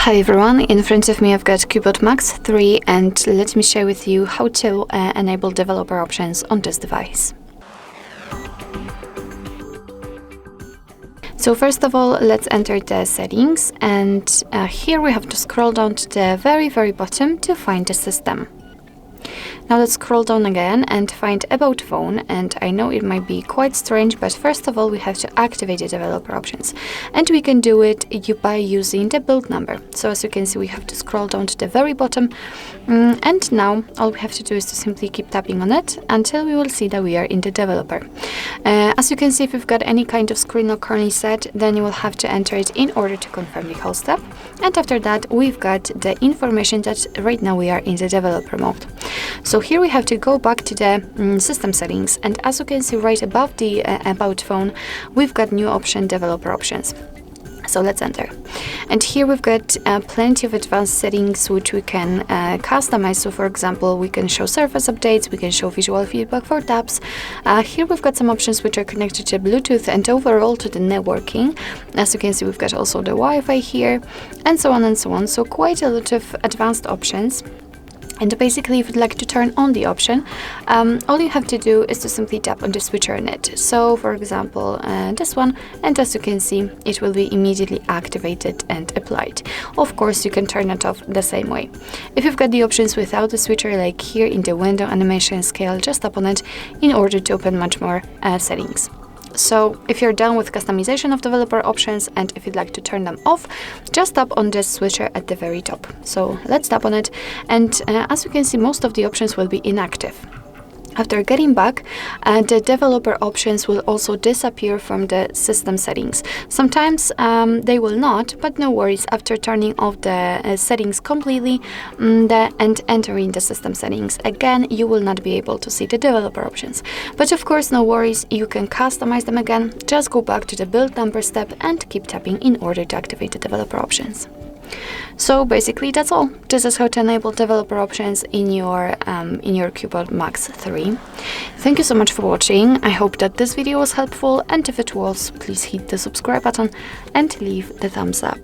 Hi everyone, in front of me I've got CUBOT Max 3 and let me share with you how to enable developer options on this device. So first of all, let's enter the settings, and here we have to scroll down to the very bottom to find the system. Now let's scroll down again and find About Phone, and I know it might be quite strange, but first of all we have to activate the developer options, and we can do it by using the build number. So as you can see, we have to scroll down to the very bottom, and now all we have to do is to simply keep tapping on it until we will see that we are in the developer. As you can see, if you've got any kind of screen lock currently set, then you will have to enter it in order to confirm the whole step, and after that we've got the information that right now we are in the developer mode. So here we have to go back to the system settings, and as you can see right above the About Phone, we've got new option, developer options. So let's enter, and here we've got plenty of advanced settings which we can customize. So for example, we can show surface updates, we can show visual feedback for tabs. Here we've got some options which are connected to Bluetooth and overall to the networking. As you can see, we've got also the Wi-Fi here, and so on and so on. So quite a lot of advanced options. And basically, if you'd like to turn on the option, all you have to do is to simply tap on the switcher on it. So for example, this one, and as you can see, it will be immediately activated and applied. Of course, you can turn it off the same way. If you've got the options without the switcher, like here in the window animation scale, just tap on it in order to open much more settings. So if you're done with customization of developer options, and if you'd like to turn them off, just tap on this switcher at the very top. So let's tap on it, and as you can see, most of the options will be inactive. After getting back, the developer options will also disappear from the system settings. Sometimes they will not, but no worries. After turning off the settings completely and entering the system settings again, you will not be able to see the developer options. But of course, no worries, you can customize them again. Just go back to the build number step and keep tapping in order to activate the developer options. So basically that's all. This is how to enable developer options in your CUBOT Max 3. Thank you so much for watching. I hope that this video was helpful, and if it was, please hit the subscribe button and leave the thumbs up.